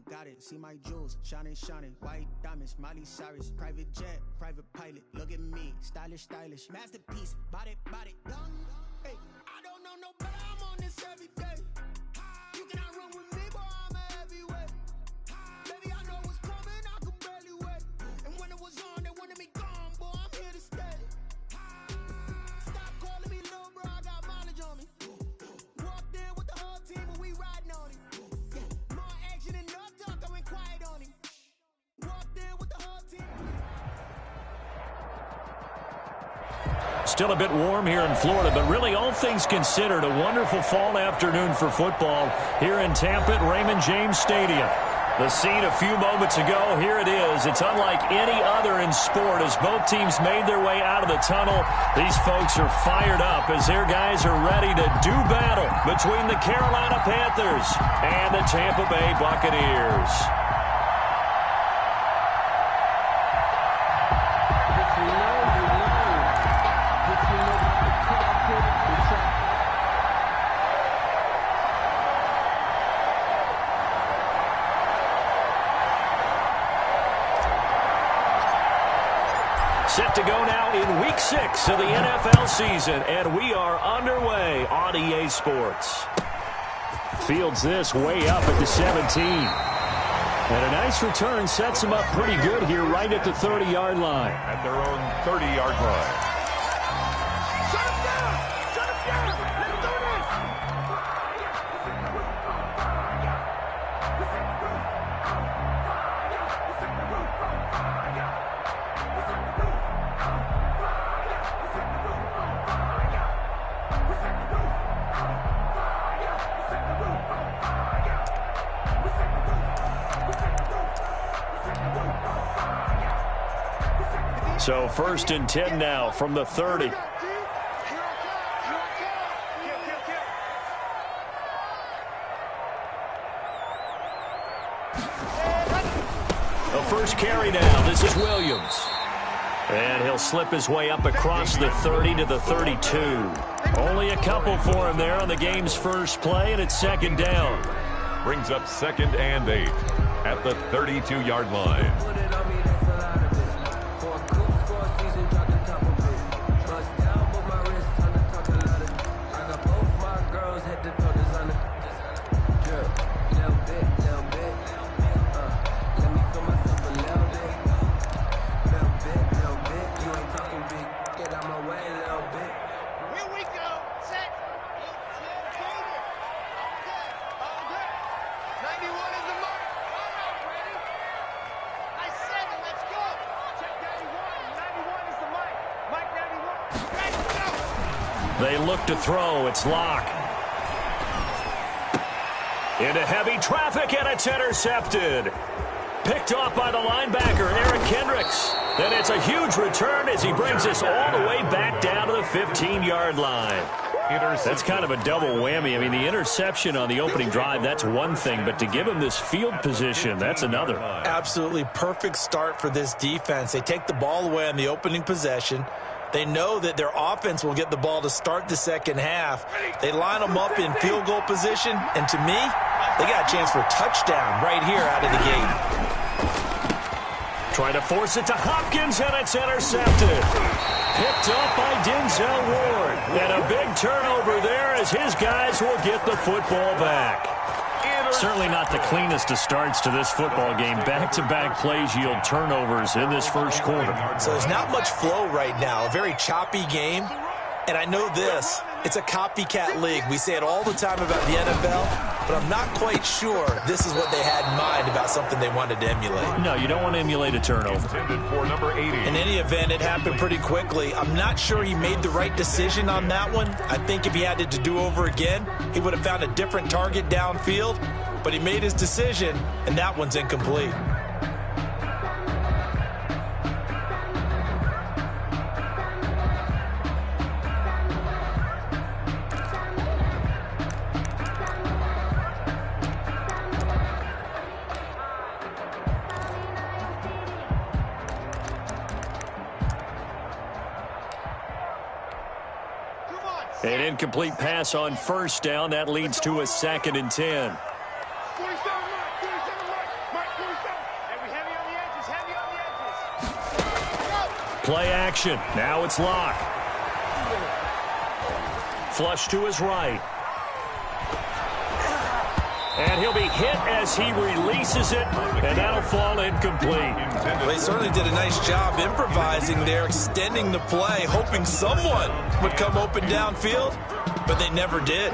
got it. See my jewels, shining, shining. White diamonds, Miley Cyrus. Private jet, private pilot. Look at me, stylish, stylish. Masterpiece, body, body. Young, hey, I don't know no better. I'm on this every day. You cannot run with me, boy. I'm a heavyweight. Baby, I know what's coming. I could barely wait. And when it was on, they wanted me gone, boy. I'm here to stay. Stop calling me little bro. I got mileage on me. Walked in with the whole team, and we riding on it. More action and no talk. I went quiet on him. Walked in with the whole team. Still a bit warm here in Florida, but really all things considered, a wonderful fall afternoon for football here in Tampa at Raymond James Stadium. The scene a few moments ago, here it is. It's unlike any other in sport as both teams made their way out of the tunnel. These folks are fired up as their guys are ready to do battle between the Carolina Panthers and the Tampa Bay Buccaneers. Set to go now in Week 6 of the NFL season, and we are underway on EA Sports. Fields this way up at the 17. And a nice return sets them up pretty good here right at the 30-yard line. At their own 30-yard line. So 1st and 10 now from the 30. The first carry down. This is Williams. And he'll slip his way up across the 30 to the 32. Only a couple for him there on the game's first play, and it's 2nd down. Brings up 2nd and 8 at the 32-yard line. They look to throw. It's Locke. Into heavy traffic, and it's intercepted. Picked off by the linebacker, Eric Kendricks. Then it's a huge return as he brings us all the way back down to the 15-yard line. That's kind of a double whammy. I mean, the interception on the opening drive, that's one thing, but to give him this field position, that's another. Absolutely perfect start for this defense. They take the ball away on the opening possession. They know that their offense will get the ball to start the second half. They line them up in field goal position, and to me, they got a chance for a touchdown right here out of the gate. Trying to force it to Hopkins, and it's intercepted. Picked up by Denzel Ward. And a big turnover there as his guys will get the football back. Certainly not the cleanest of starts to this football game. Back-to-back plays yield turnovers in this first quarter. So there's not much flow right now. A very choppy game. And I know this. It's a copycat league. We say it all the time about the NFL, but I'm not quite sure this is what they had in mind about something they wanted to emulate. No, you don't want to emulate a turnover. For number 80. In any event, it happened pretty quickly. I'm not sure he made the right decision on that one. I think if he had it to do over again, he would have found a different target downfield, but he made his decision, and that one's incomplete. An incomplete pass on first down. That leads to a 2nd and 10. Play action. Now it's Locke. Flush to his right. And he'll be hit as he releases it, and that'll fall incomplete. Well, he certainly did a nice job improvising there, extending the play, hoping someone would come open downfield, but they never did.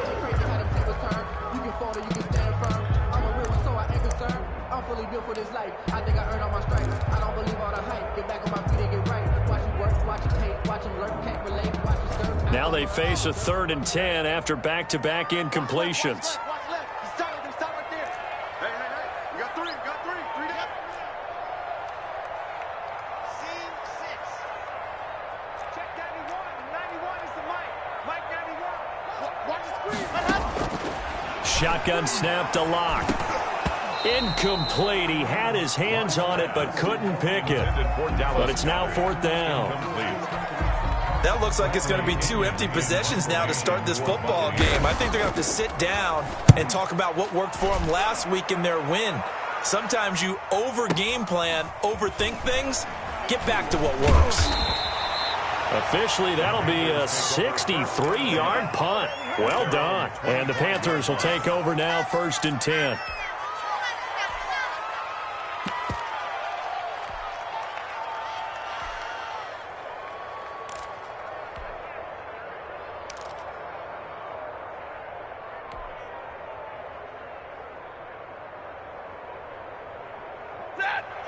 Now they face a 3rd and 10 after back-to-back incompletions. Shotgun snap to Locke. Incomplete. He had his hands on it but couldn't pick it. But it's now 4th down. That looks like it's going to be 2 empty possessions now to start this football game. I think they're going to have to sit down and talk about what worked for them last week in their win. Sometimes you over-game plan, overthink things. Get back to what works. Officially, that'll be a 63-yard punt. Well done. And the Panthers will take over now, 1st and 10.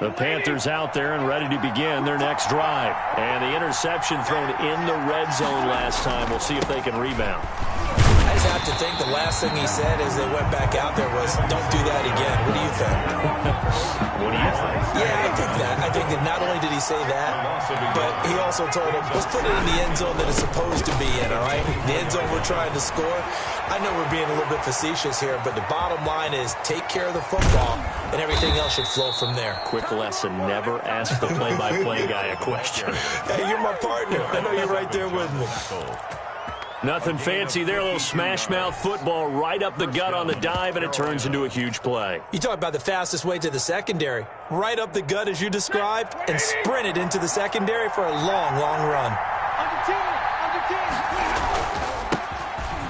The Panthers out there and ready to begin their next drive. And the interception thrown in the red zone last time. We'll see if they can rebound. I just have to think the last thing he said as they went back out there was, don't do that again. What do you think? What do you think? Yeah, I think that. I think that not only did he say that, but he also told him, let's put it in the end zone that it's supposed to be in, all right? The end zone we're trying to score. I know we're being a little bit facetious here, but the bottom line is take care of the football, and everything else should flow from there. Quick lesson, never ask the play-by-play guy a question. Hey, you're my partner. I know you're right there with me. Nothing fancy there, a little smash-mouth football right up the gut on the dive, and it turns into a huge play. You talk about the fastest way to the secondary. Right up the gut as you described, and sprinted into the secondary for a long, long run.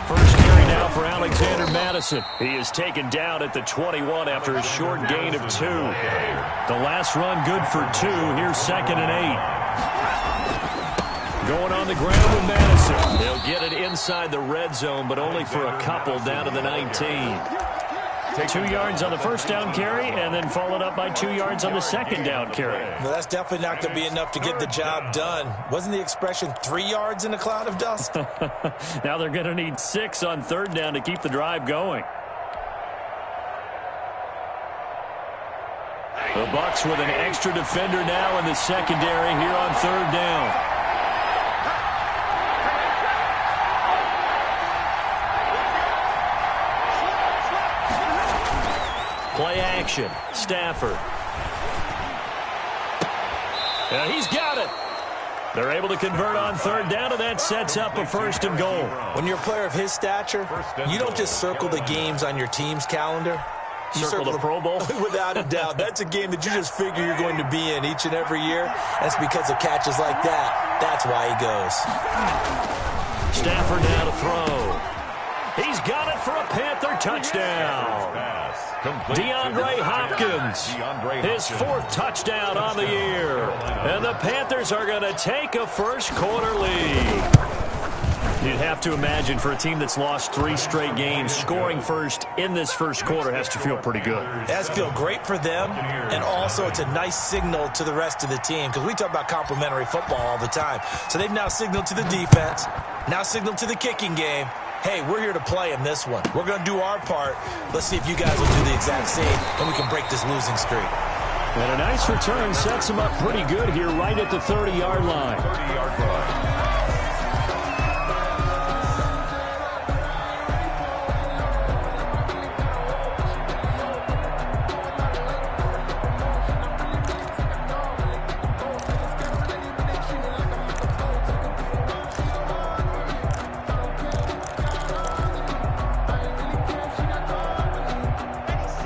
First carry now for Alexander Madison. He is taken down at the 21 after a short gain of 2. The last run good for 2. Here's 2nd and 8. Going on the ground with Madison. They'll get it inside the red zone, but only for a couple down to the 19. 2 yards on the first down carry, and then followed up by 2 yards on the second down carry. Well, that's definitely not going to be enough to get the job done. Wasn't the expression 3 yards in a cloud of dust? Now they're going to need 6 on 3rd down to keep the drive going. The Bucs with an extra defender now in the secondary here on 3rd down. Play action. Stafford. And he's got it. They're able to convert on 3rd down, and that sets up a 1st and goal. When you're a player of his stature, you don't just circle the games on your team's calendar. You circle the Pro Bowl? Without a doubt. That's a game that you just figure you're going to be in each and every year. That's because of catches like that. That's why he goes. Stafford now to throw. He's got it for a Panther touchdown. DeAndre Hopkins, his 4th touchdown on the year. And the Panthers are going to take a first-quarter lead. You'd have to imagine for a team that's lost 3 straight games, scoring first in this first quarter has to feel pretty good. It has to feel great for them, and also it's a nice signal to the rest of the team, because we talk about complimentary football all the time. So they've now signaled to the defense, now signaled to the kicking game, hey, we're here to play in this one. We're going to do our part. Let's see if you guys will do the exact same, and we can break this losing streak. And a nice return sets them up pretty good here right at the 30-yard line. 30-yard line.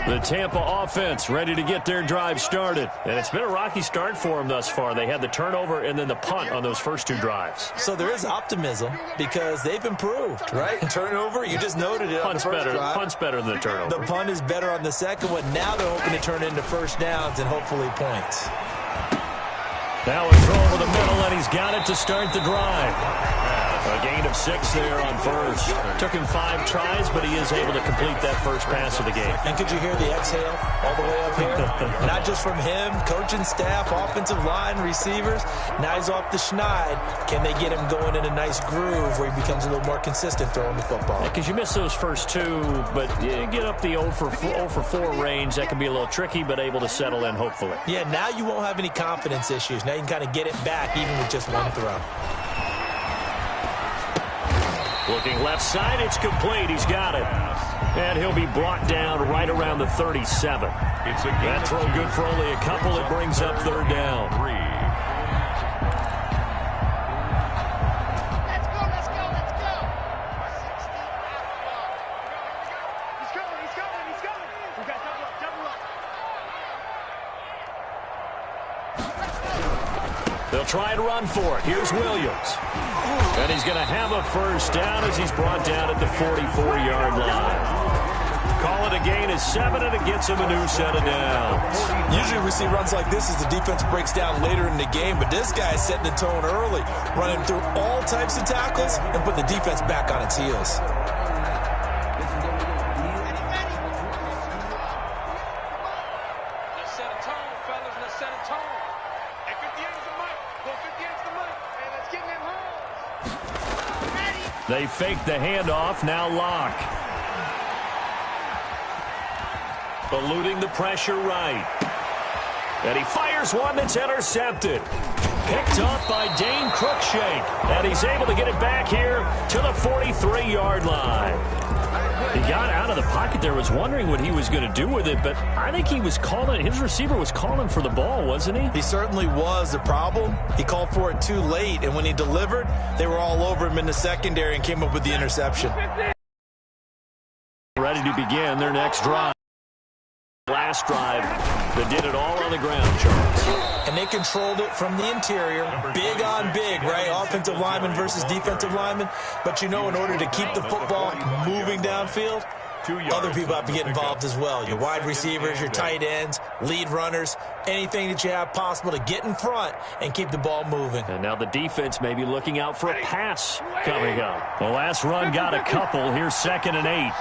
The Tampa offense ready to get their drive started. And it's been a rocky start for them thus far. They had the turnover and then the punt on those first 2 drives. So there is optimism because they've improved, right? Turnover, you just noted it on the first drive. Punt's better than the turnover. The punt is better on the second one. Now they're hoping to turn into first downs and hopefully points. Now a throw over the middle, and he's got it to start the drive. A gain of 6 there on first. Took him 5 tries, but he is able to complete that first pass of the game. And could you hear the exhale all the way up here? Not just from him, coaching staff, offensive line, receivers. Now he's off the schneid. Can they get him going in a nice groove where he becomes a little more consistent throwing the football? Because you miss those first 2, but you get up the 0 for 4 range. That can be a little tricky, but able to settle in, hopefully. Yeah, now you won't have any confidence issues. Now you can kind of get it back even with just one throw. Looking left side, it's complete. He's got it. And he'll be brought down right around the 37. That throw good for only a couple. It brings up 3rd down. Let's go. He's going. We got double up. They'll try and run for it. Here's Williams. And he's going to have a first down as he's brought down at the 44-yard line. Call it a gain of 7, and it gets him a new set of downs. Usually we see runs like this as the defense breaks down later in the game, but this guy is setting the tone early, running through all types of tackles and put the defense back on its heels. Let's set a tone, fellas. Let's set a tone. Hey, 58's the mic. Go 58's the mic. Hey, let's get in them holes. They fake the handoff. Now Locke. Eluding the pressure right. And he fires one that's intercepted. Picked up by Dane Cruikshank. And he's able to get it back here to the 43-yard line. He got out of the pocket there, was wondering what he was going to do with it, but I think he was calling, his receiver was calling for the ball, wasn't he? He certainly was. The problem, he called for it too late, and when he delivered, they were all over him in the secondary and came up with the interception. Ready to begin their next drive. Last drive that did it all on the ground, Charles. And they controlled it from the interior, big on big, right? Offensive lineman versus defensive lineman. But, you know, in order to keep the football moving downfield, other people have to get involved as well. Your wide receivers, your tight ends, lead runners, anything that you have possible to get in front and keep the ball moving. And now the defense may be looking out for a pass coming up. The last run got a couple. Here's 2nd and 8.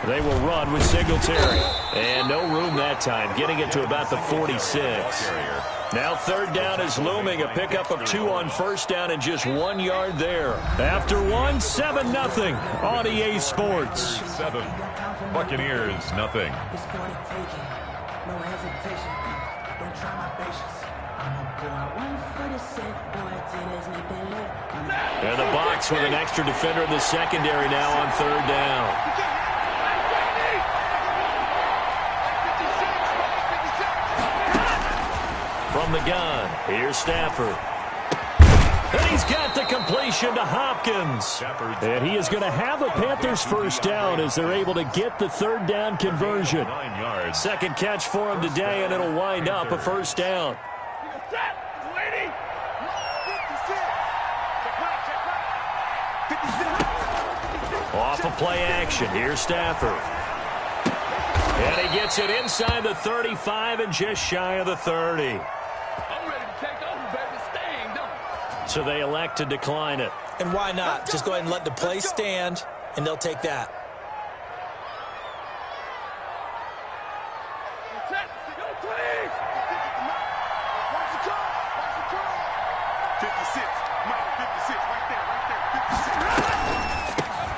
They will run with Singletary. And no room that time, getting it to about the 46. Now 3rd down is looming. A pickup of 2 on first down and just 1 yard there. After 1, 7-0 on EA Sports. 7. Buccaneers, nothing. And the box with an extra defender in the secondary now on 3rd down. From the gun, here's Stafford. And he's got the completion to Hopkins. And he is going to have a Panthers first down as they're able to get the 3rd down conversion. 9 yards. Second catch for him today, and it'll wind up a first down. Off of play action, here's Stafford. And he gets it inside the 35 and just shy of the 30. I'm ready to take over, baby. Staying, don't. So they elect to decline it. And why not? Just go ahead and let the play stand, and they'll take that.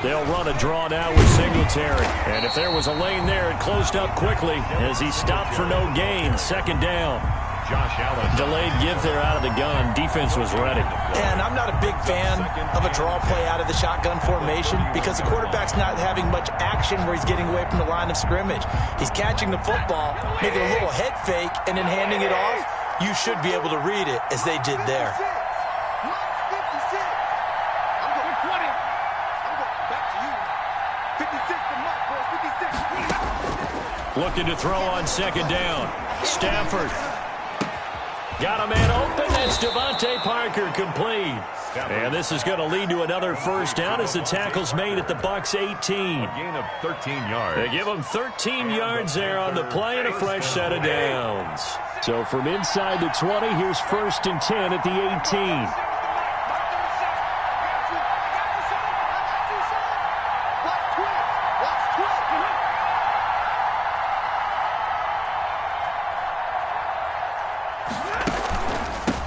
They'll run a draw now with Singletary. And if there was a lane there, it closed up quickly as he stopped for no gain. 2nd down. Josh Allen. Delayed give there out of the gun. Defense was ready. And I'm not a big fan of a draw play out of the shotgun formation because the quarterback's not having much action where he's getting away from the line of scrimmage. He's catching the football, making a little head fake, and then handing it off. You should be able to read it as they did there. Looking to throw on second down. Stafford. Got a man open. That's Devontae Parker, complete. And this is going to lead to another first down as the tackle's made at the Bucs 18. A gain of 13 yards. They give them 13 yards there on the play and a fresh set of downs. So from inside the 20, here's 1st and 10 at the 18.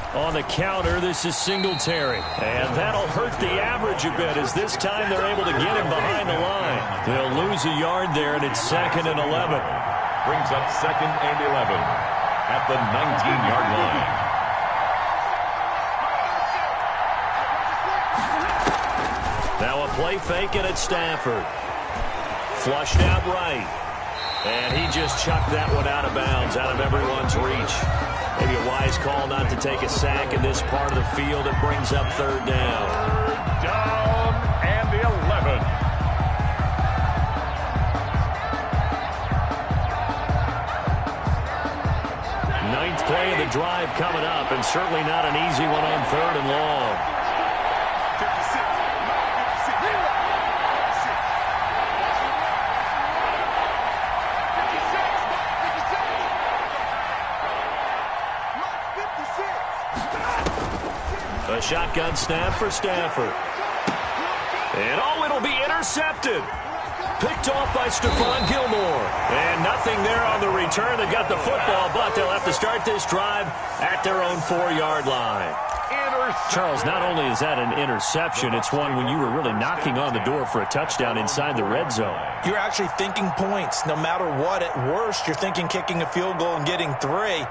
On the counter, this is Singletary. And that'll hurt the average a bit as this time they're able to get him behind the line. They'll lose a yard there, and it's 2nd and 11. Brings up 2nd and 11 at the 19-yard line. Now a play fake and it's Stafford. Flushed out right. And he just chucked that one out of bounds, out of everyone's reach. Maybe a wise call not to take a sack in this part of the field. It brings up 3rd down. Down and the 11. Ninth play of the drive coming up, and certainly not an easy one on 3rd and long. A shotgun snap for Stafford. And it'll be intercepted. Picked off by Stephon Gilmore. And nothing there on the return. They got the football, but they'll have to start this drive at their own 4-yard line. Charles, not only is that an interception, it's one when you were really knocking on the door for a touchdown inside the red zone. You're actually thinking points. No matter what, at worst, you're thinking kicking a field goal and getting 3.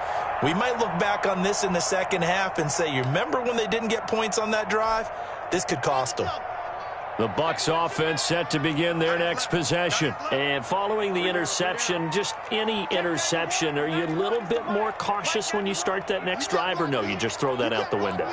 We might look back on this in the second half and say, you remember when they didn't get points on that drive? This could cost them. The Bucs offense set to begin their next possession. And following the interception, just any interception, are you a little bit more cautious when you start that next drive, or no, you just throw that out the window?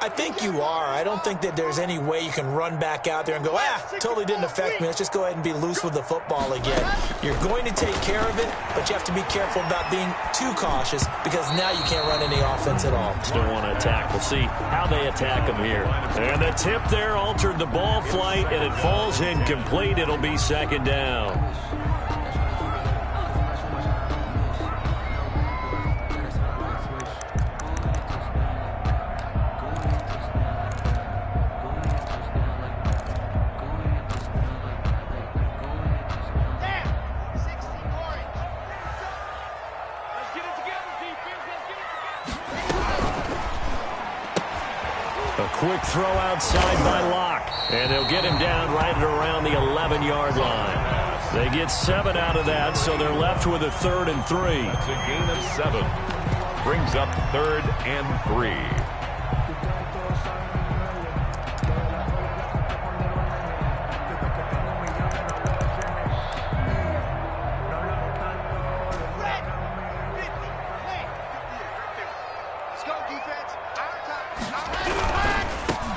I think you are. I don't think that there's any way you can run back out there and go, totally didn't affect me. Let's just go ahead and be loose with the football again. You're going to take care of it, but you have to be careful about being too cautious because now you can't run any offense at all. Still want to attack. We'll see how they attack them here. And the tip there altered the ball flight, and it falls incomplete. It'll be 2nd down. Quick throw outside by Locke. And they'll get him down right at around the 11-yard line. They get 7 out of that, so they're left with a 3rd and 3. It's a gain of 7. Brings up 3rd and 3.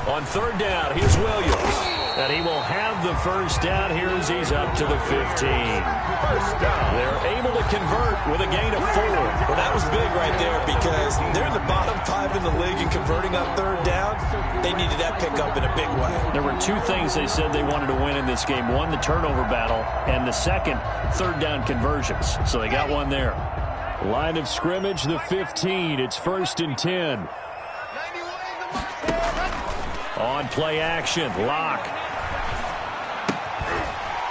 On 3rd down, here's Williams. And he will have the first down here as he's up to the 15. First down. They're able to convert with a gain of 4. Well, that was big right there because they're in the bottom 5 in the league and converting on 3rd down. They needed that pickup in a big way. There were 2 things they said they wanted to win in this game. One, the turnover battle, and the second, 3rd down conversions. So they got one there. Line of scrimmage, the 15. It's 1st and 10. On play action, Locke.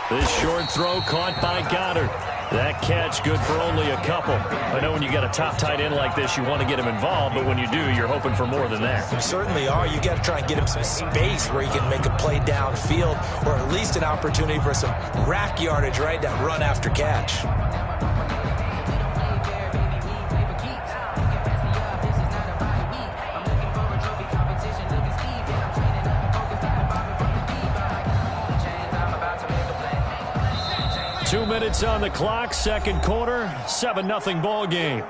This short throw caught by Goddard. That catch good for only a couple. I know when you got a top tight end like this, you want to get him involved, but when you do, you're hoping for more than that. You certainly are. You got to try and get him some space where he can make a play downfield or at least an opportunity for some rack yardage, right? That run after catch. 2 minutes on the clock, second quarter, 7-0 ball game.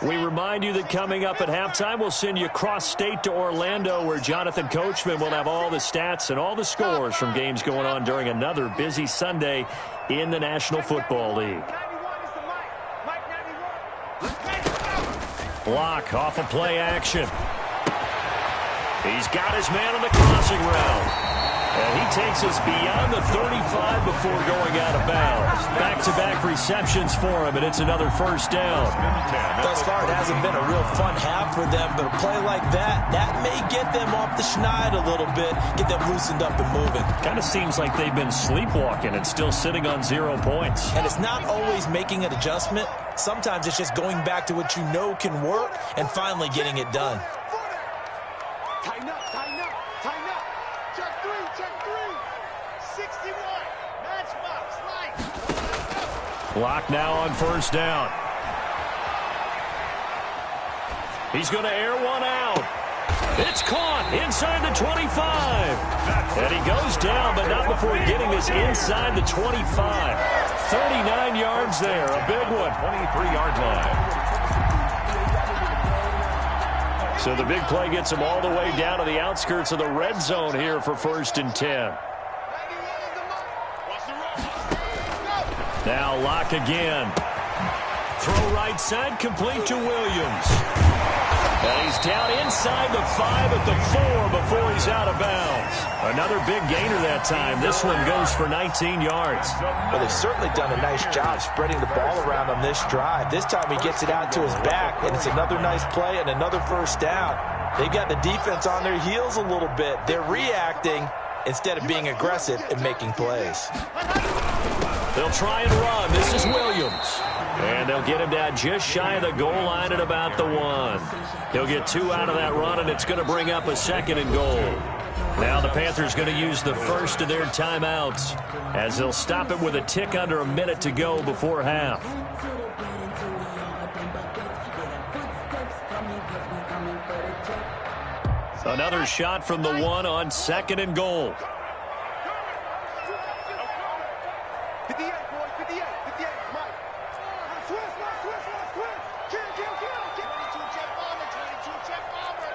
We remind you that coming up at halftime, we'll send you cross-state to Orlando, where Jonathan Coachman will have all the stats and all the scores from games going on during another busy Sunday in the National Football League. Block off of play action. He's got his man on the crossing route. And he takes us beyond the 35 before going out of bounds. Back-to-back receptions for him, and it's another first down. Thus far, it hasn't been a real fun half for them, but a play like that may get them off the schneid a little bit, get them loosened up and moving. Kind of seems like they've been sleepwalking and still sitting on 0 points. And it's not always making an adjustment. Sometimes it's just going back to what you know can work and finally getting it done. Tighten up, tighten up, tighten up. Check three, check three. 61, matchbox, light. Block now on first down. He's going to air one out. It's caught inside the 25. And he goes down, but not before getting this inside the 25. 39 yards there, a big one. 23-yard line. So the big play gets him all the way down to the outskirts of the red zone here for 1st and 10. Now Locke again. Throw right side, complete to Williams. And he's down inside the 5 at the 4 before he's out of bounds. Another big gainer that time. This one goes for 19 yards. Well, they've certainly done a nice job spreading the ball around on this drive. This time he gets it out to his back, and it's another nice play and another first down. They've got the defense on their heels a little bit. They're reacting instead of being aggressive and making plays. They'll try and run. This is Williams. And they'll get him down just shy of the goal line at about the 1. He'll get 2 out of that run, and it's going to bring up a 2nd and goal. Now the Panthers going to use the first of their timeouts as they'll stop it with a tick under a minute to go before half. Another shot from the 1 on 2nd and goal. 58, boys, 58, 58, Mike. Switch. 22 jet bomber, 22 jet bomber.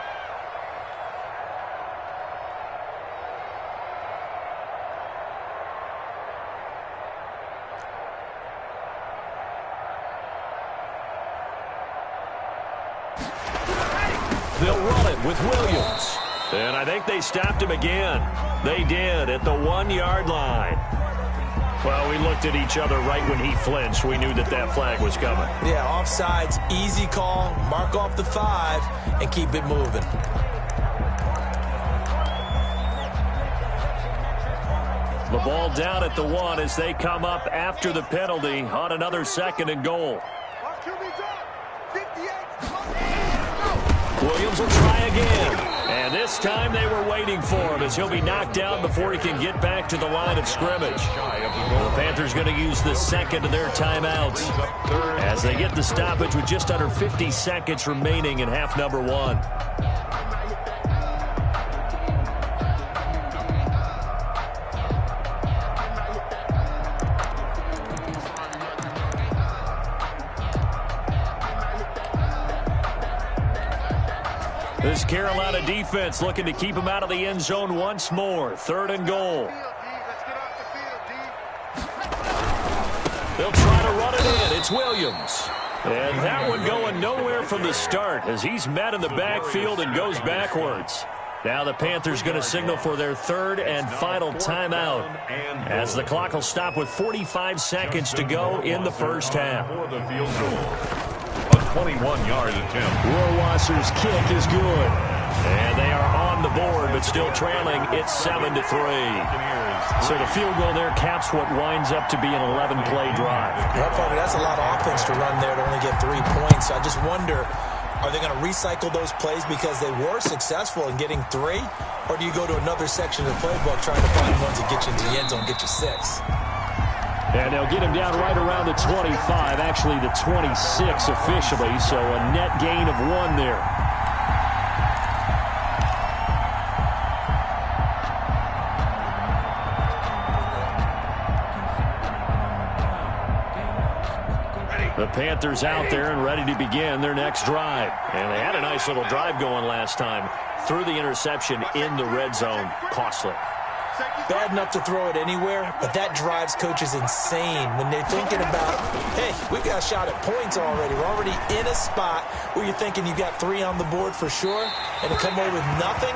They'll run it with Williams. And I think they stopped him again. They did at the 1-yard line. Well, we looked at each other right when he flinched. We knew that that flag was coming. Yeah, offsides, easy call, mark off the 5, and keep it moving. The ball down at the 1 as they come up after the penalty on another 2nd and goal. Williams will try again. And this time they were waiting for him as he'll be knocked down before he can get back to the line of scrimmage. The Panthers going to use the 2nd of their timeouts as they get the stoppage with just under 50 seconds remaining in half number 1. This Carolina defense looking to keep him out of the end zone once more. 3rd and goal. They'll try to run it in. It's Williams. And that one going nowhere from the start as he's met in the backfield and goes backwards. Now the Panthers going to signal for their 3rd and final timeout as the clock will stop with 45 seconds to go in the first half. 21-yard attempt. Rohrwasser's kick is good. And they are on the board, but still trailing. It's 7-3. So the field goal there caps what winds up to be an 11-play drive. Well, Parker, that's a lot of offense to run there to only get 3 points. So I just wonder, are they going to recycle those plays because they were successful in getting 3? Or do you go to another section of the playbook trying to find ones that get you into the end zone, get you 6? And they'll get him down right around the 25, actually the 26 officially, so a net gain of 1 there. The Panthers out there and ready to begin their next drive. And they had a nice little drive going last time. Threw the interception in the red zone. Costly. Bad enough to throw it anywhere, but that drives coaches insane when they're thinking about, hey, we got a shot at points already. We're already in a spot where you're thinking you got 3 on the board for sure, and to come away with nothing,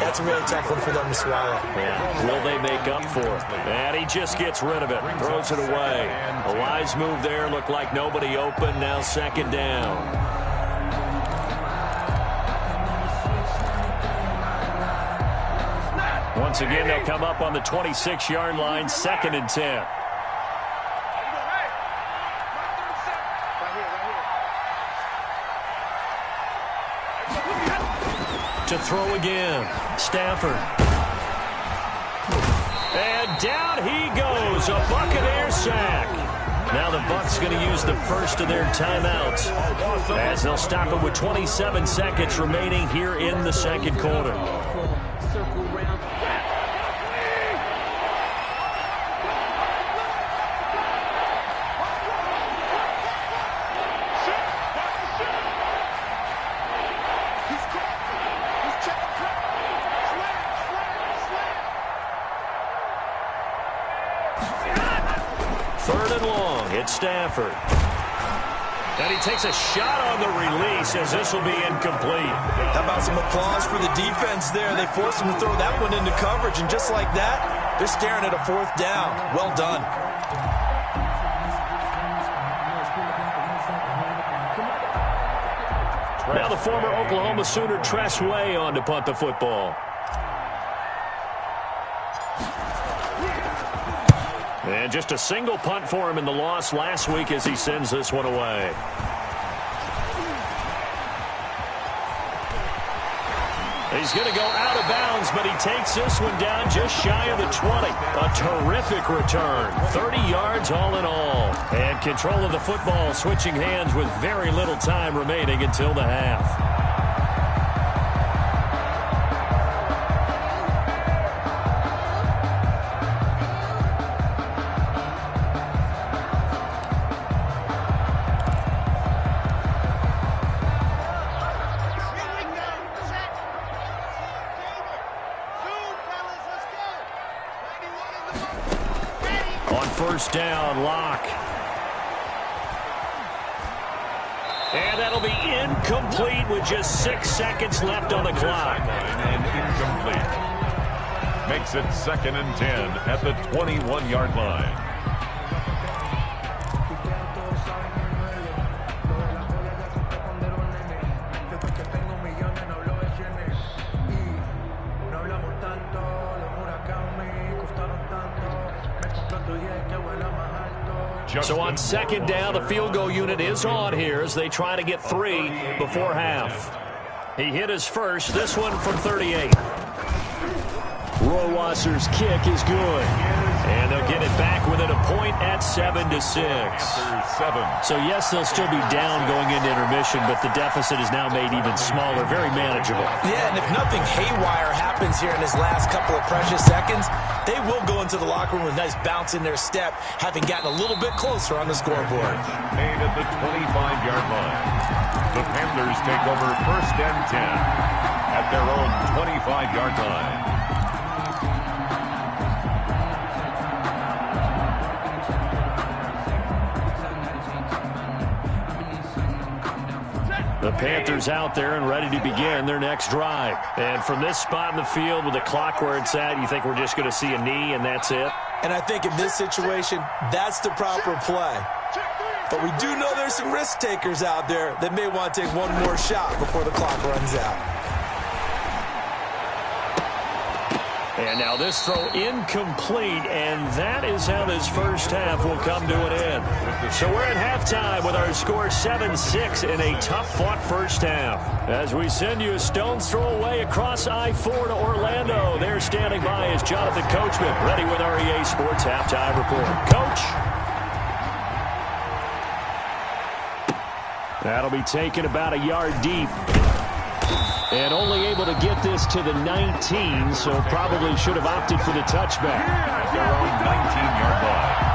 that's a really tough one for them to swallow. Yeah. Will they make up for it? And he just gets rid of it, throws it away. A wise move there, looked like nobody open, now second down. Once again, they'll come up on the 26-yard line, 2nd and 10. To throw again, Stafford. And down he goes, a Buccaneer sack. Now the Bucs going to use the first of their timeouts as they'll stop it with 27 seconds remaining here in the second quarter. Stafford. And he takes a shot on the release as this will be incomplete. How about some applause for the defense there? They forced him to throw that one into coverage, and just like that, they're staring at a 4th down. Well done. Now the former Oklahoma Sooner Tress Way on to punt the football. And just a single punt for him in the loss last week as he sends this one away. He's going to go out of bounds, but he takes this one down just shy of the 20. A terrific return. 30 yards all in all. And control of the football switching hands with very little time remaining until the half. First down, Locke. And that'll be incomplete with just 6 seconds left on the clock. And incomplete. Makes it 2nd and 10 at the 21-yard line. So on 2nd down, the field goal unit is on here as they try to get 3 before half. He hit his first, this one from 38. Rohrwasser's kick is good. And they'll get it back within a point at 7-6. So yes, they'll still be down going into intermission, but the deficit is now made even smaller, very manageable. Yeah, and if nothing haywire happens here in his last couple of precious seconds, they will go into the locker room with a nice bounce in their step, having gotten a little bit closer on the scoreboard. Made at the 25-yard line. The Panthers take over 1st and 10 at their own 25-yard line. The Panthers out there and ready to begin their next drive. And from this spot in the field with the clock where it's at, you think we're just going to see a knee and that's it? And I think in this situation, that's the proper play. But we do know there's some risk takers out there that may want to take one more shot before the clock runs out. And now this throw incomplete, and that is how this first half will come to an end. So we're at halftime with our score 7-6 in a tough-fought first half. As we send you a stone's throw away across I-4 to Orlando, there standing by is Jonathan Coachman, ready with our EA Sports Halftime Report. Coach. That'll be taken about a yard deep. And only able to get this to the 19, so probably should have opted for the touchback. At their own 19-yard line.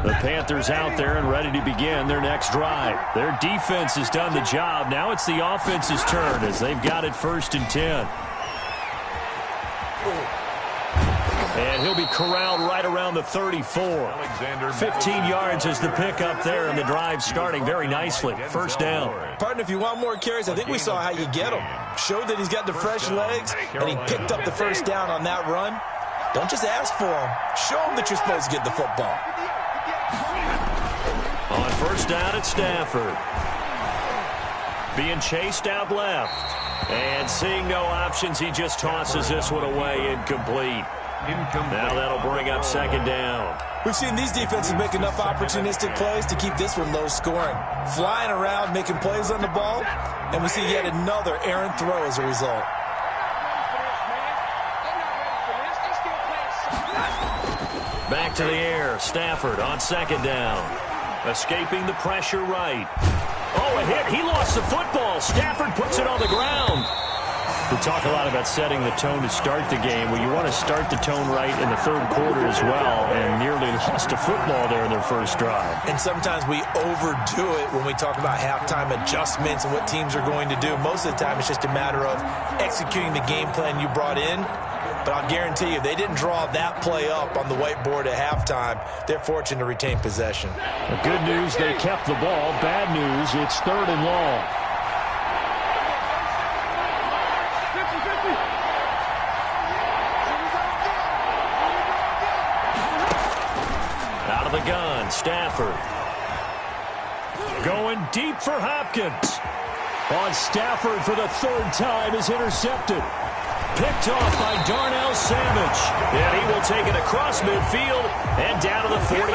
The Panthers out there and ready to begin their next drive. Their defense has done the job. Now it's the offense's turn as they've got it 1st and 10. And he'll be corralled right around the 34. 15 yards is the pickup there, and the drive starting very nicely. 1st down. Partner, if you want more carries, I think we saw how you get them. Showed that he's got the fresh legs, and he picked up the 1st down on that run. Don't just ask for him. Show him that you're supposed to get the football. On 1st down, it's Stafford. Being chased out left. And seeing no options, he just tosses this one away, incomplete. Now that'll bring up 2nd down. We've seen these defenses make enough opportunistic plays to keep this one low scoring. Flying around, making plays on the ball, and we see yet another errant throw as a result. Back to the air. Stafford on 2nd down. Escaping the pressure right. Oh, a hit. He lost the football. Stafford puts it on the ground. We talk a lot about setting the tone to start the game. Well, you want to start the tone right in the 3rd quarter as well, and nearly lost a football there in their 1st drive. And sometimes we overdo it when we talk about halftime adjustments and what teams are going to do. Most of the time, it's just a matter of executing the game plan you brought in. But I'll guarantee you, if they didn't draw that play up on the whiteboard at halftime, they're fortunate to retain possession. The good news, they kept the ball. Bad news, it's 3rd and long. Out of the gun, Stafford. Going deep for Hopkins. On Stafford for the 3rd time is intercepted. Picked off by Darnell Savage. And he will take it across midfield and down to the 45.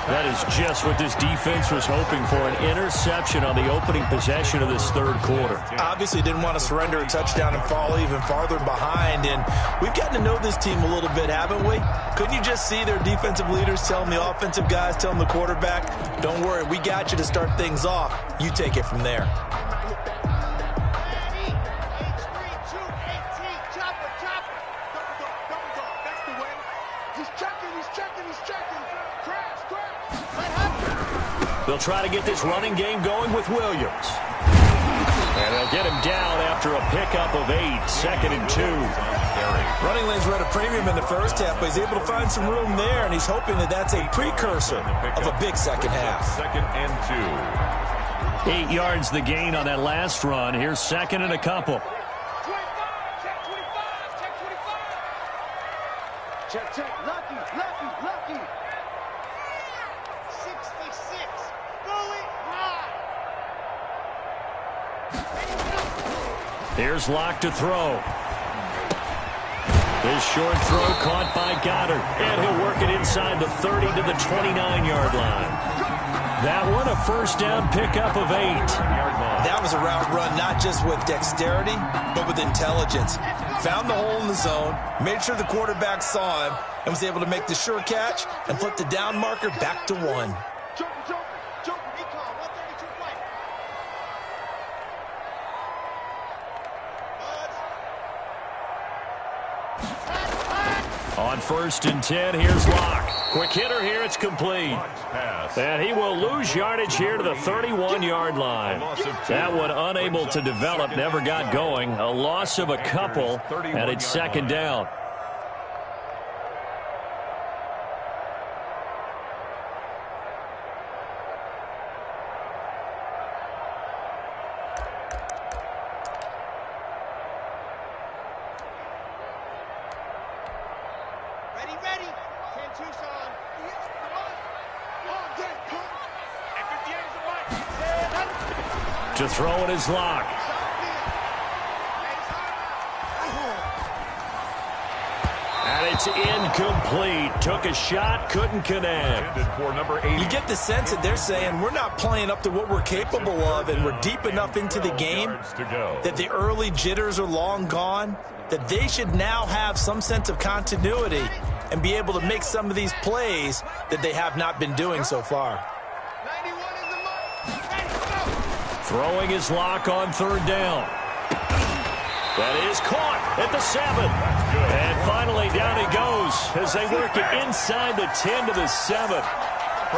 That is just what this defense was hoping for, an interception on the opening possession of this 3rd quarter. Obviously didn't want to surrender a touchdown and fall even farther behind. And we've gotten to know this team a little bit, haven't we? Couldn't you just see their defensive leaders telling the offensive guys, telling the quarterback, don't worry, we got you to start things off. You take it from there. They'll try to get this running game going with Williams. And they'll get him down after a pickup of 8, 2nd and 2. Running lanes were at a premium in the 1st half, but he's able to find some room there, and he's hoping that that's a precursor of a big 2nd half. 2nd and 2. 8 yards the gain on that last run. Here's 2nd and a couple. Check, lucky. 66, going high. Here's Locke to throw. His short throw caught by Goddard. And he'll work it inside the 30 to the 29-yard line. That one, a 1st down pickup of 8. That was a route run not just with dexterity, but with intelligence. Found the hole in the zone, made sure the quarterback saw him, and was able to make the sure catch and flip the down marker back to 1. Joker, recon, 132 play. On 1st and 10, here's Locke. Quick hitter here, it's complete. And he will lose yardage here to the 31-yard line. That one unable to develop, never got going. A loss of a couple, and it's 2nd down. Ready. 10-2, son. To throw it is Locke. And it's incomplete. Took a shot, couldn't connect. For number 8. You get the sense that they're saying we're not playing up to what we're capable of, and we're deep enough into the game that the early jitters are long gone, that they should now have some sense of continuity and be able to make some of these plays that they have not been doing so far. Throwing his Locke on 3rd down. That is caught at the 7. And finally, down he goes as they work it inside the 10 to the 7.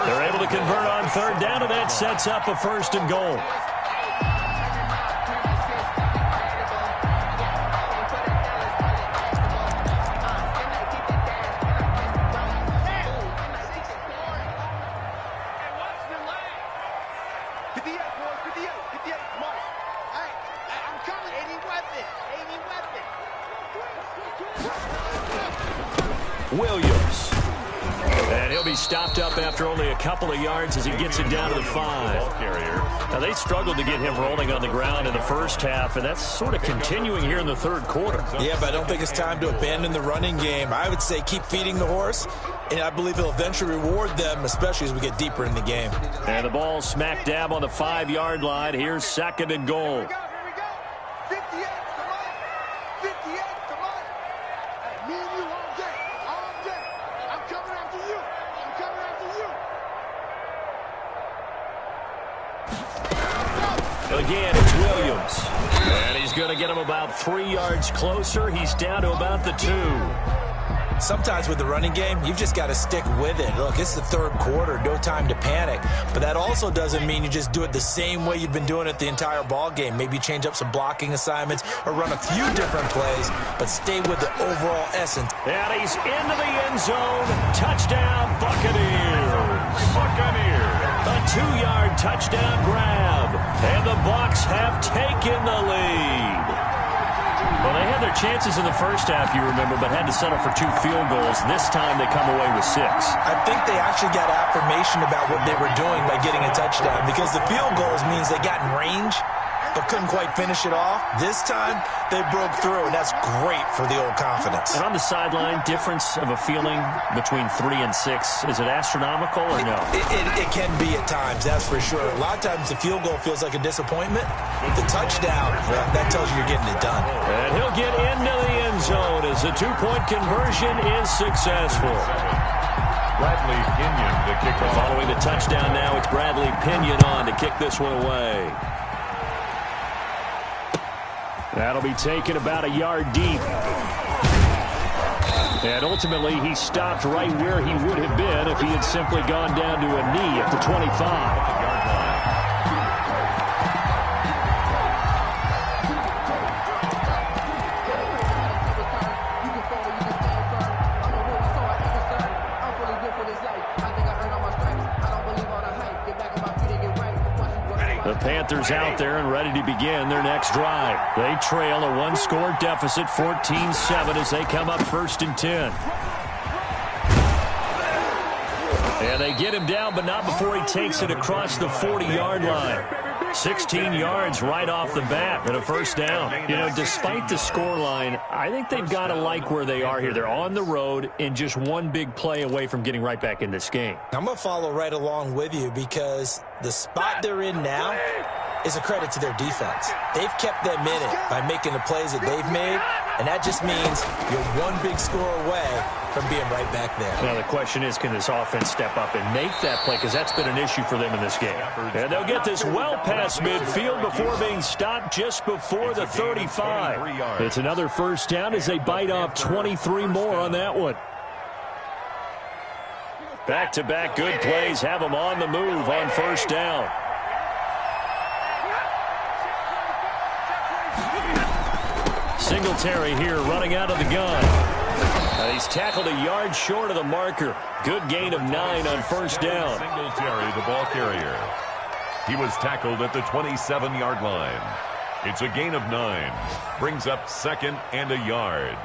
They're able to convert on third down, and that sets up a 1st and goal. Williams. And he'll be stopped up after only a couple of yards as he gets it down to the 5. Now, they struggled to get him rolling on the ground in the first half, and that's sort of continuing here in the third quarter. Yeah, but I don't think it's time to abandon the running game. I would say keep feeding the horse, and I believe he'll eventually reward them, especially as we get deeper in the game. And the ball smack dab on the 5-yard line. Here's 2nd and goal. Again, it's Williams. And he's going to get him about 3 yards closer. He's down to about the 2. Sometimes with the running game, you've just got to stick with it. Look, it's the third quarter, no time to panic. But that also doesn't mean you just do it the same way you've been doing it the entire ball game. Maybe change up some blocking assignments or run a few different plays, but stay with the overall essence. And he's into the end zone. Touchdown, Buccaneers. A 2-yard touchdown grab. And the Bucs have taken the lead. Well, they had their chances in the first half, you remember, but had to settle for 2 field goals. This time they come away with 6. I think they actually got affirmation about what they were doing by getting a touchdown, because the field goals means they got in range but couldn't quite finish it off. This time they broke through, and that's great for the old confidence. And on the sideline, difference of a feeling between 3 and 6, is it astronomical or no? It can be at times, that's for sure. A lot of times the field goal feels like a disappointment. The touchdown, that tells you you're getting it done. And he'll get into the end zone as the 2-point conversion is successful. Bradley Pinion to kick off. Following the touchdown now, it's Bradley Pinion on to kick this one away. That'll be taken about a yard deep. And ultimately, he stopped right where he would have been if he had simply gone down to a knee at the 25. The Panthers out there and ready to begin their next drive. They trail a 1-score deficit, 14-7, as they come up 1st and 10. And they get him down, but not before he takes it across the 40-yard line. 16 yards right off the bat and a 1st down. You know, despite the scoreline, I think they've got to like where they are here. They're on the road and just one big play away from getting right back in this game. I'm going to follow right along with you, because the spot they're in now is a credit to their defense. They've kept them in it by making the plays that they've made, and that just means you're one big score away from being right back there. Now the question is, can this offense step up and make that play? Because that's been an issue for them in this game. And they'll get this well past midfield before being stopped just before the 35. It's another 1st down as they bite off 23 more on that one. Back-to-back good plays have them on the move on 1st down. Singletary here running out of the gun. And he's tackled a yard short of the marker. Good gain of 9 on 1st down. Singletary, the ball carrier. He was tackled at the 27-yard line. It's a gain of 9. Brings up 2nd and a yard.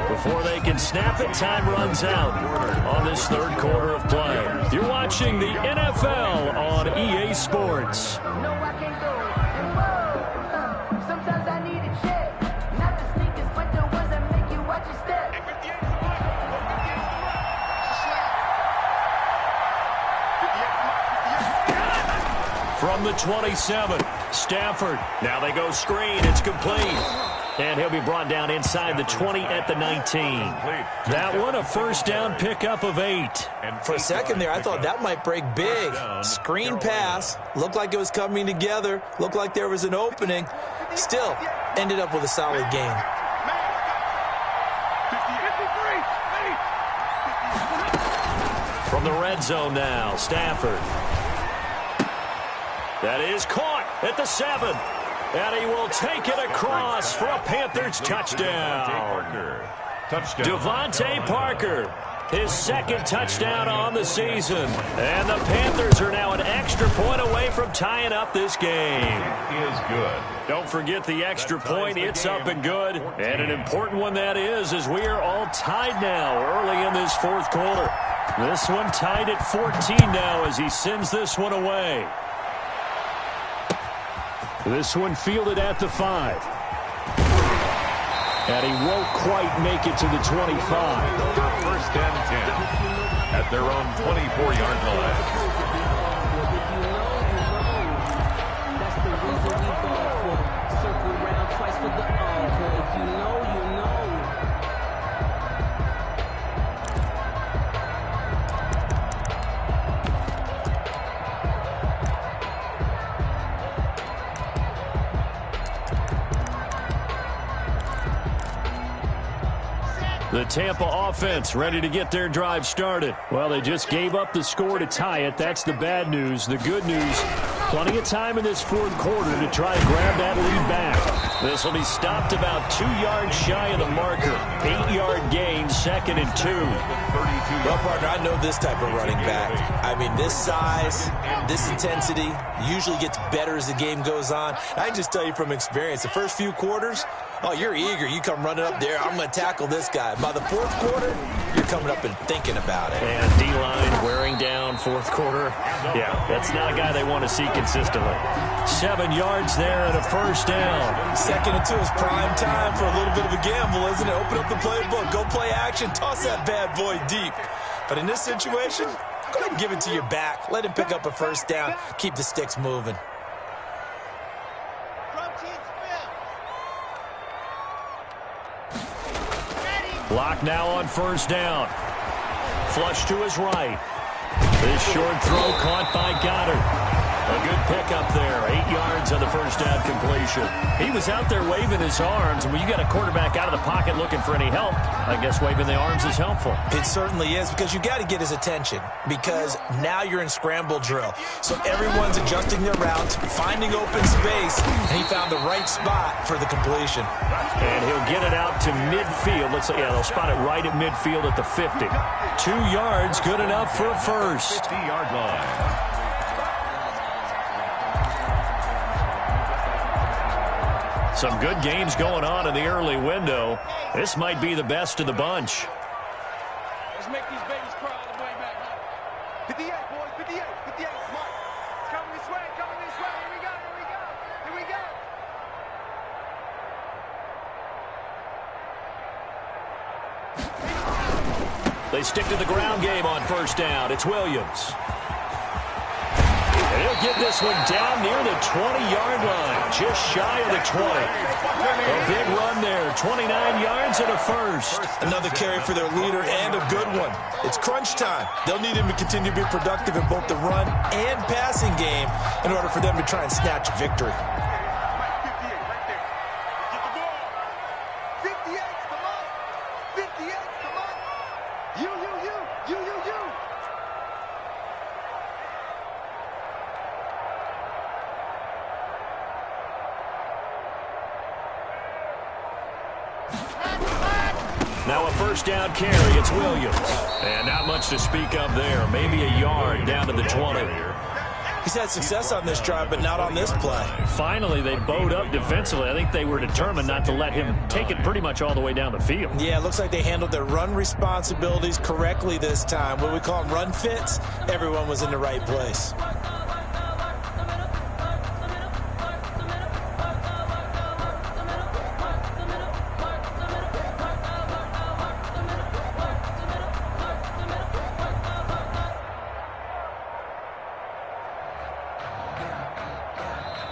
Before they can snap it, time runs out on this 3rd quarter of play. You're watching the NFL on EA Sports. From the 27, Stafford. Now they go screen. It's complete. And he'll be brought down inside the 20 at the 19. That one, a 1st down pickup of 8. For a second there, I thought that might break big. Screen pass. Looked like it was coming together. Looked like there was an opening. Still, ended up with a solid game. From the red zone now, Stafford. That is caught at the 7. And he will take it across for a Panthers touchdown. Devontae Parker, his second touchdown on the season. And the Panthers are now an extra point away from tying up this game. It is good. Don't forget the extra point. It's up and good. And an important one that is, as we are all tied now early in this fourth quarter. This one tied at 14 now as he sends this one away. This one fielded at the 5. And he won't quite make it to the 25. First and 10 at their own 24-yard line. That's the reason we ball for. Circle around twice for the encore. If you know, you know. The Tampa offense ready to get their drive started. Well, they just gave up the score to tie it. That's the bad news. The good news, plenty of time in this fourth quarter to try to grab that lead back. This will be stopped about 2 yards shy of the marker. 8-yard gain, 2nd and 2. Well, partner, I know this type of running back. I mean, this size, this intensity usually gets better as the game goes on. I can just tell you from experience, the first few quarters, oh, you're eager. You come running up there. I'm going to tackle this guy. By the fourth quarter, you're coming up and thinking about it. And D-line wearing down fourth quarter. Yeah, that's not a guy they want to see consistently. 7 yards there and a first down. 2nd and 2 is prime time for a little bit of a gamble, isn't it? Open up the playbook. Go play action. Toss that bad boy deep. But in this situation, go ahead and give it to your back. Let him pick up a first down. Keep the sticks moving. Block now on first down. Flush to his right. This short throw caught by Goddard. A good pickup there. 8 yards on the first down completion. He was out there waving his arms, and when you got a quarterback out of the pocket looking for any help, I guess waving the arms is helpful. It certainly is, because you got to get his attention, because now you're in scramble drill. So everyone's adjusting their routes, finding open space, and he found the right spot for the completion. And he'll get it out to midfield. They'll spot it right at midfield at the 50. 2 yards, good enough for a first. 50-yard line. Some good games going on in the early window. This might be the best of the bunch. Let's make these babies cry all the way back. 58, boys, 58, 58. Mark, it's coming this way, coming this way. Here we go, here we go, here we go. They stick to the ground game on first down. It's Williams. And he'll get this one down near the 20-yard line, just shy of the 20. A big run there, 29 yards and a first. Another carry for their leader and a good one. It's crunch time. They'll need him to continue to be productive in both the run and passing game in order for them to try and snatch victory. 58, right there. Get the ball. 58, come on. 58, come on. You. Now a first down carry, it's Williams. And not much to speak of there. Maybe a yard down to the 20. He's had success on this drive, but not on this play. Finally, they bowed up defensively. I think they were determined not to let him take it pretty much all the way down the field. Yeah, it looks like they handled their run responsibilities correctly this time. What we call them run fits, everyone was in the right place.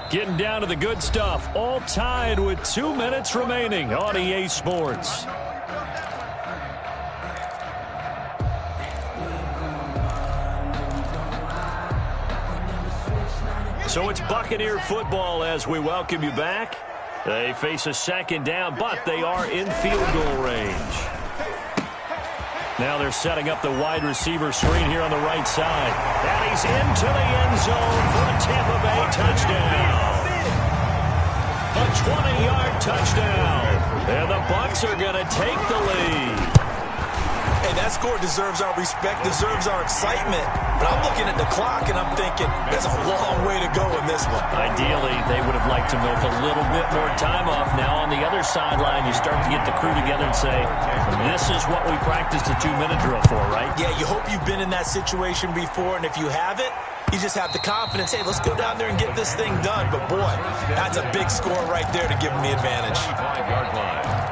Getting down to the good stuff. All tied with 2 minutes remaining on EA Sports. So it's Buccaneer football as we welcome you back. They face a second down, but they are in field goal range. Now they're setting up the wide receiver screen here on the right side. And he's into the end zone for a Tampa Bay touchdown. A 20-yard touchdown. And the Bucs are going to take the lead. Hey, that score deserves our respect, deserves our excitement. But I'm looking at the clock, and I'm thinking, there's a long way to go in this one. Ideally, they would have liked to milk a little bit more time off. Now on the other sideline, you start to get the crew together and say, this is what we practiced a 2-minute drill for, right? Yeah, you hope you've been in that situation before, and if you haven't, you just have the confidence, hey, let's go down there and get this thing done. But, boy, that's a big score right there to give them the advantage. 5-yard line.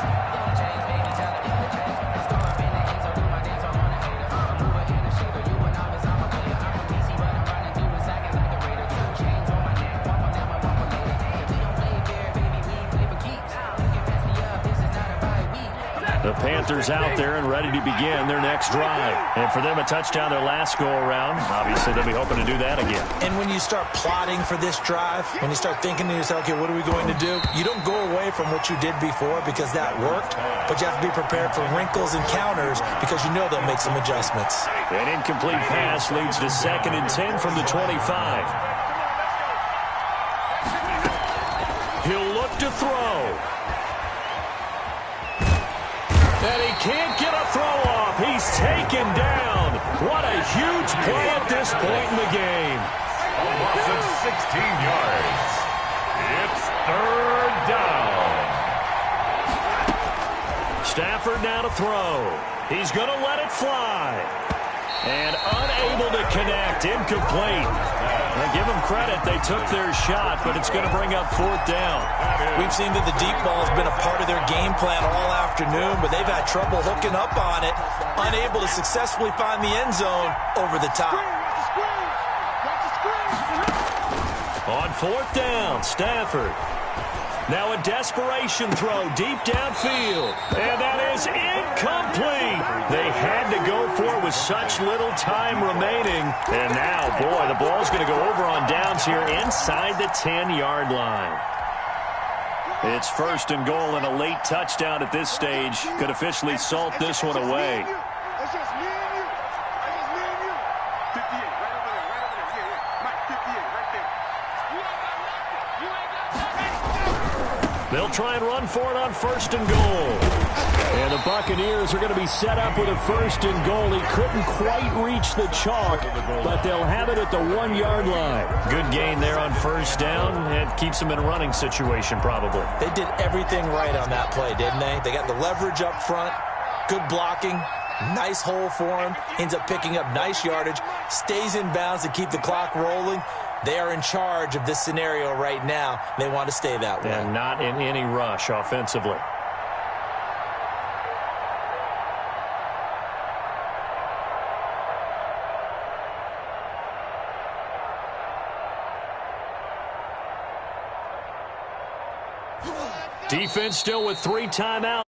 The Panthers out there and ready to begin their next drive. And for them, a touchdown their last go-around. Obviously, they'll be hoping to do that again. And when you start plotting for this drive, when you start thinking to yourself, okay, what are we going to do? You don't go away from what you did before because that worked, but you have to be prepared for wrinkles and counters because you know they'll make some adjustments. An incomplete pass leads to 2nd and 10 from the 25. He'll look to throw. And he can't get a throw off. He's taken down. What a huge play at this point in the game. A loss of 16 yards. It's 3rd down. Stafford now to throw. He's going to let it fly. And unable to connect. Incomplete. Now give them credit. They took their shot, but it's going to bring up 4th down. We've seen that the deep ball has been a part of their game plan all afternoon, but they've had trouble hooking up on it, unable to successfully find the end zone over the top. On 4th down, Stafford. Now a desperation throw deep downfield. And that is incomplete. They had to go for it with such little time remaining. And now, boy, the ball's going to go over on downs here inside the 10-yard line. It's 1st and goal, and a late touchdown at this stage could officially salt this one away. That's just me and you. That's just me and you. 58, right over there, right over there. Yeah. Mike, 58, right there. You ain't got nothing. You ain't got nothing. They'll try and run for it on 1st and goal. And the Buccaneers are going to be set up with a 1st and goal. He couldn't quite reach the chalk, but they'll have it at the 1-yard line. Good gain there on 1st down. It keeps them in a running situation probably. They did everything right on that play, didn't they? They got the leverage up front, good blocking, nice hole for him, ends up picking up nice yardage, stays in bounds to keep the clock rolling. They are in charge of this scenario right now. They want to stay that way. And not in any rush offensively. Defense still with 3 timeouts.